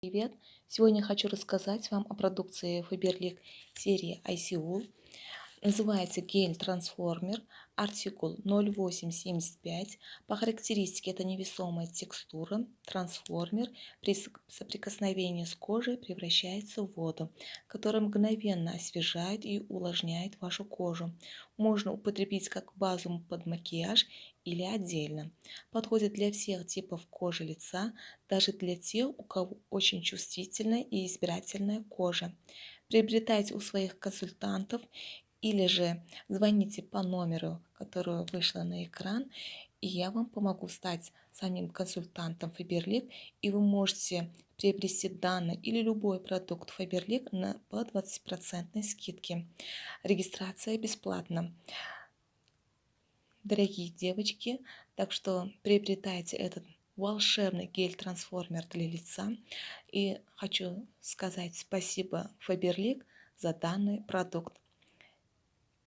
Привет! Сегодня хочу рассказать вам о продукции Faberlic серии ICOol. Называется гель-трансформер, артикул 0875. По характеристике это невесомая текстура. Трансформер при соприкосновении с кожей превращается в воду, которая мгновенно освежает и увлажняет вашу кожу. Можно употребить как базу под макияж или отдельно. Подходит для всех типов кожи лица, даже для тех, у кого очень чувствительная и избирательная кожа. Приобретайте у своих консультантов или же звоните по номеру, который вышло на экран, и я вам помогу стать самим консультантом Faberlic, и вы можете приобрести данный или любой продукт Faberlic по 20% скидке. Регистрация бесплатна. Дорогие девочки, так что приобретайте этот волшебный гель-трансформер для лица. И хочу сказать спасибо Faberlic за данный продукт.